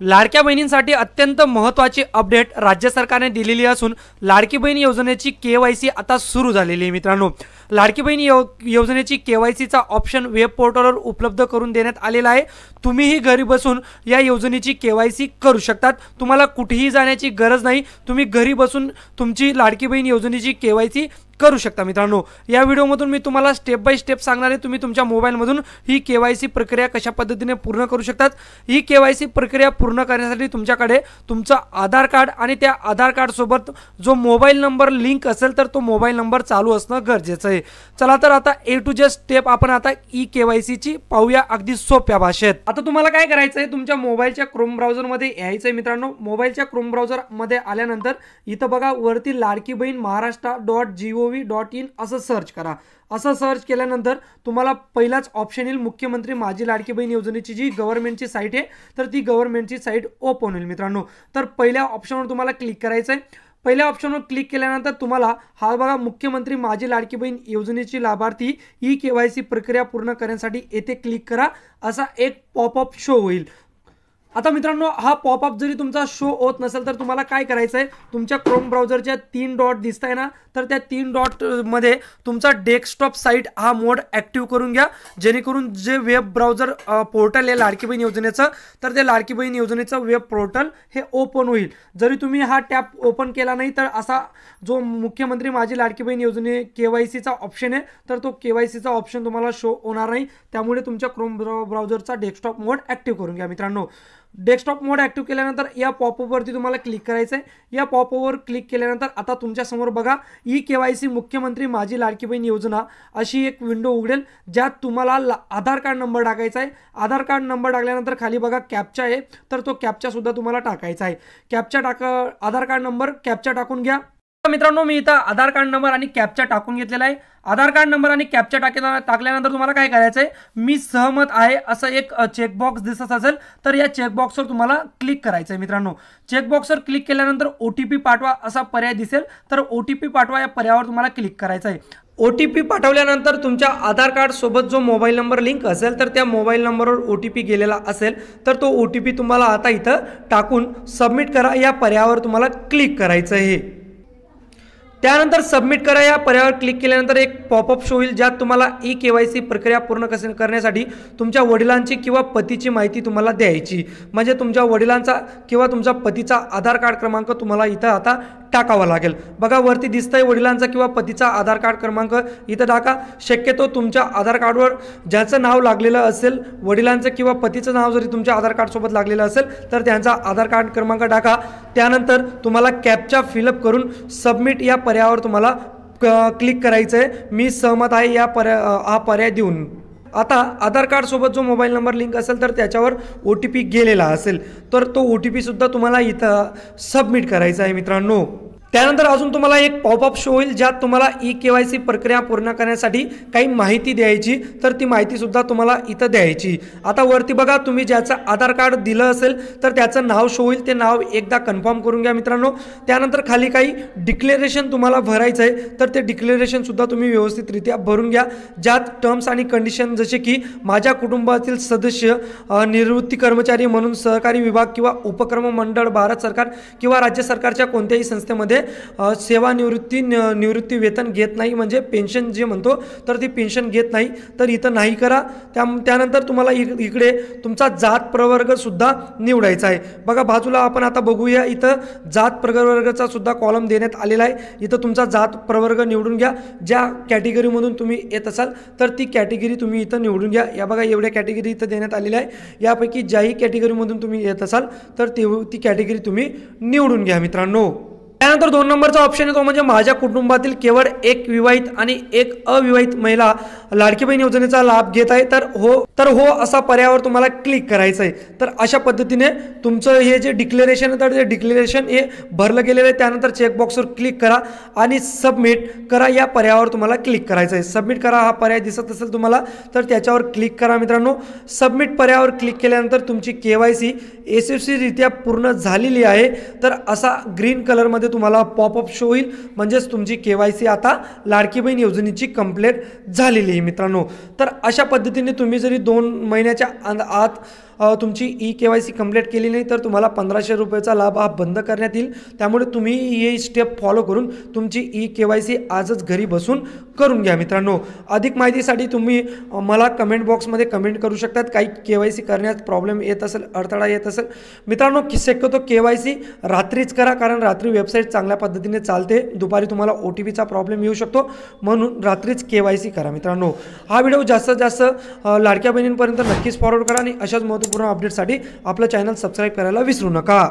लाडक्या बहिणींसाठी अत्यंत महत्त्वाची अपडेट राज्य सरकारने दिलेली असून लाडकी बहीण योजनेची केवायसी आता सुरू झालेली आहे। मित्रांनो, लाडकी बहीण योजनेची केवायसीचा ऑप्शन वेब पोर्टलवर उपलब्ध करून देण्यात आलेला आहे। तुम्हीही घरी बसून या योजनेची केवायसी करू शकतात। तुम्हाला कुठेही जाण्याची गरज नाही, तुम्ही घरी बसून तुमची लाडकी बहीण योजनेची केवायसी करू शकता। मित्रांनो, या व्हिडिओमधून मी तुम्हाला स्टेप बाय स्टेप सांगणार आहे, तुम्ही तुमच्या मोबाईलमधून ही केवायसी प्रक्रिया कशा पद्धतीने पूर्ण करू शकतात। ही केवायसी प्रक्रिया पूर्ण करण्यासाठी तुमच्याकडे तुमचा आधार कार्ड आणि त्या आधार कार्ड सोबत जो मोबाईल नंबर लिंक असेल तर तो मोबाईल नंबर चालू असणं गरजेचं आहे। चला तर आता ए टू जेड स्टेप आपण आता ई केवायसीची पाहूया अगदी सोप्या भाषेत। आता तुम्हाला काय करायचं आहे, तुमच्या मोबाईलच्या क्रोम ब्राउझर मध्ये यायचं आहे। मित्रांनो, मोबाईलच्या क्रोम ब्राउझर मध्ये आल्यानंतर इथं बघा वरती लाडकी बहीण महाराष्ट्र.gov.in असं सर्च करा। असं सर्च केल्यानंतर तुम्हाला पहिलाच ऑप्शन येईल मुख्यमंत्री माझी लाडकी बहीण योजनेची जी गव्हर्नमेंटची साईट आहे तर ती गव्हर्नमेंटची साईट ओपन होईल। मित्रांनो, तर पहिल्या ऑप्शनवर तुम्हाला क्लिक करायचं आहे। पहिल्या ऑप्शनवर क्लिक केल्यानंतर तुम्हाला हा बघा मुख्यमंत्री माझी लाडकी बहीण योजनेची लाभार्थी ई केवायसी प्रक्रिया पूर्ण करण्यासाठी येथे क्लिक करा असा एक पॉपअप शो होईल। आता मित्रांनो, हा पॉपअप जरी तुमचा शो होत नसेल तर तुम्हाला काय करायचं आहे, तुमच्या क्रोम ब्राउझरच्या 3 डॉट दिसत आहे ना, तर त्या 3 डॉट मध्ये तुमचा डेस्कटॉप साईट हा मोड ॲक्टिव्ह करून घ्या, जेणेकरून जे वेब ब्राउझर पोर्टल आहे लाडकी बहीण योजनेचं तर ते लाडकी बहीण योजनेचं वेब पोर्टल हे ओपन होईल। जरी तुम्ही हा टॅब ओपन केला नाही तर असा जो मुख्यमंत्री माझी लाडकी बहीण योजने केवायसीचा ऑप्शन आहे तर तो केवायसीचा ऑप्शन तुम्हाला शो होणार नाही। त्यामुळे तुमच्या क्रोम ब्राउझरचा डेस्कटॉप मोड ॲक्टिव्ह करून घ्या। मित्रांनो, डेस्कटॉप मोड ॲक्टिव्ह केल्यानंतर या पॉपअपवरती तुम्हाला क्लिक करायचं आहे। या पॉपअपवर क्लिक केल्यानंतर आता तुमच्या समोर बघा ई केवायसी मुख्यमंत्री माझी लाडकी बहीण योजना अशी एक विंडो उघडेल, ज्यात तुम्हाला आधार कार्ड नंबर टाकायचा आहे। आधार कार्ड नंबर टाकल्यानंतर खाली बघा कॅप्चा आहे, तर तो कॅप्चा सुद्धा तुम्हाला टाकायचा आहे। आधार कार्ड नंबर कॅप्चा टाकून घ्या। मित्रांनो, मी इथं आधार कार्ड नंबर आणि कॅप्चा टाकून घेतलेला आहे। आधार कार्ड नंबर आणि कॅप्चा टाकल्यानंतर तुम्हाला काय करायचं आहे, मी सहमत आहे असं एक चेकबॉक्स दिसत असेल तर या चेकबॉक्सवर तुम्हाला क्लिक करायचं आहे। मित्रांनो, चेकबॉक्सवर क्लिक केल्यानंतर OTP पाठवा असा पर्याय दिसेल तर OTP पाठवा या पर्यायावर तुम्हाला क्लिक करायचं आहे। OTP पाठवल्यानंतर तुमच्या आधार कार्ड सोबत जो मोबाईल नंबर लिंक असेल तर त्या मोबाईल नंबरवर OTP गेलेला असेल तर तो OTP तुम्हाला आता इथं टाकून सबमिट करा या पर्यायावर तुम्हाला क्लिक करायचं आहे। त्यानंतर सबमिट करा या पर्यायावर क्लिक केल्यानंतर एक पॉपअप शो होईल, ज्यात तुम्हाला ई केवायसी प्रक्रिया पूर्ण करण्यासाठी तुमच्या वडिलांची किंवा पतीची माहिती तुम्हाला द्यायची, म्हणजे तुमच्या वडिलांचा किंवा तुमच्या पतीचा आधार कार्ड क्रमांक तुम्हाला इथं आता टाकावा लागेल। बघा वरती दिसतंय वडिलांचा किंवा पतीचा आधार कार्ड क्रमांक इथं टाका। शक्यतो तुमच्या आधार कार्डवर ज्याचं नाव लागलेलं असेल, वडिलांचं किंवा पतीचं नाव जरी तुमच्या आधार कार्ड सोबत लागलेलं असेल तर त्यांचा आधार कार्ड क्रमांक टाका। त्यानंतर तुम्हाला कॅप्चा फिलअप करून सबमिट या पर्यायावर तुम्हाला क्लिक करायचं आहे। मी सहमत आहे या हा पर्याय देऊन। आता आधार कार्ड सोबत जो मोबाईल नंबर लिंक असेल तर त्याच्यावर OTP गेलेला असेल तर तो OTP सुद्धा तुम्हाला इथं सबमिट करायचा आहे। मित्रांनो, त्यानंतर अजून तुम्हाला एक पॉपअप शो होईल, ज्यात तुम्हाला ई केवायसी प्रक्रिया पूर्ण करण्यासाठी काही माहिती द्यायची, तर ती माहिती सुद्धा तुम्हाला इथं द्यायची। आता वरती बघा तुम्ही ज्याचं आधार कार्ड दिलं असेल तर त्याचं नाव शो होईल, ते नाव एकदा कन्फर्म करून घ्या। मित्रांनो, त्यानंतर खाली काही डिक्लेरेशन तुम्हाला भरायचं आहे तर ते डिक्लेरेशन सुद्धा तुम्ही व्यवस्थितरित्या भरून घ्या, ज्यात टर्म्स आणि कंडिशन जसे की माझ्या कुटुंबातील सदस्य निवृत्ती कर्मचारी म्हणून सहकारी विभाग किंवा उपक्रम मंडळ भारत सरकार किंवा राज्य सरकारच्या कोणत्याही संस्थेमध्ये निवृत्ती वेतन घेत नाही, म्हणजे पेन्शन जे म्हणतो तर ती पेन्शन घेत नाही तर इथं नाही करा। त्यानंतर तुम्हाला इकडे तुमचा जात प्रवर्ग सुद्धा निवडायचा आहे। बघा बाजूला आपण आता बघूया, इथं जात प्रवर्गाचा सुद्धा कॉलम देण्यात आलेला आहे। इथं तुमचा जात प्रवर्ग निवडून घ्या, ज्या कॅटेगरीमधून तुम्ही येत असाल तर ती कॅटेगरी तुम्ही इथं निवडून घ्या। या बघा एवढ्या कॅटेगरी इथं देण्यात आलेल्या आहे, यापैकी ज्याही कॅटेगरीमधून तुम्ही येत असाल तर ती कॅटेगरी तुम्ही निवडून घ्या। मित्रांनो, त्यानंतर 2 नंबरचा ऑप्शन आहे तो म्हणजे माझ्या कुटुंबातील केवळ एक विवाहित आणि एक अविवाहित महिला लाडकी बहीण योजनेचा लाभ घेत आहे तर हो असा पर्यायावर तुम्हाला क्लिक करायचं आहे। तर अशा पद्धतीने तुमचं हे जे डिक्लेरेशन आहे तर ते डिक्लेरेशन हे भरलं गेलेलं आहे। त्यानंतर चेकबॉक्सवर क्लिक करा आणि सबमिट करा या पर्यायावर तुम्हाला क्लिक करायचं आहे। सबमिट करा हा पर्याय दिसत असेल तुम्हाला तर त्याच्यावर क्लिक करा। मित्रांनो, सबमिट पर्यायावर क्लिक केल्यानंतर तुमची केवायसी यशस्वीरित्या पूर्ण झालेली आहे तर असा ग्रीन कलरमध्ये तुम्हाला पॉपअप शो होईल, म्हणजेच तुमची केवायसी आता लाडकी बहीण योजनेची कंप्लीट झालेली आहे। मित्रांनो, तर अशा पद्धतीने तुम्ही जरी 2 महिन्याच्या आत तुमची KYC कंप्लीट केली नाही तर तुम्हाला 1500 रुपयाचा लाभ हा बंद करण्यात येईल। त्यामुळे तुम्ही हे स्टेप फॉलो करून तुमची KYC आजच घरी बसून करून घ्या मित्रांनो। अधिक माहितीसाठी तुम्ही मला कमेंट बॉक्समध्ये कमेंट करू शकतात। काही KYC करण्यात प्रॉब्लेम येत असेल, अडथळा येत असेल मित्रांनो, शक्यतो KYC रात्रीच करा, कारण रात्री वेबसाईट चांगल्या पद्धतीने चालते। दुपारी तुम्हाला OTPचा प्रॉब्लेम येऊ शकतो, म्हणून रात्रीच KYC करा मित्रांनो। हा व्हिडिओ जास्तीत जास्त लाडक्या बहिणींपर्यंत नक्कीच फॉरवर्ड करा आणि अशाच महत्त्वपूर्ण अपडेटसाठी आपलं चॅनल सबस्क्राईब करायला विसरू नका।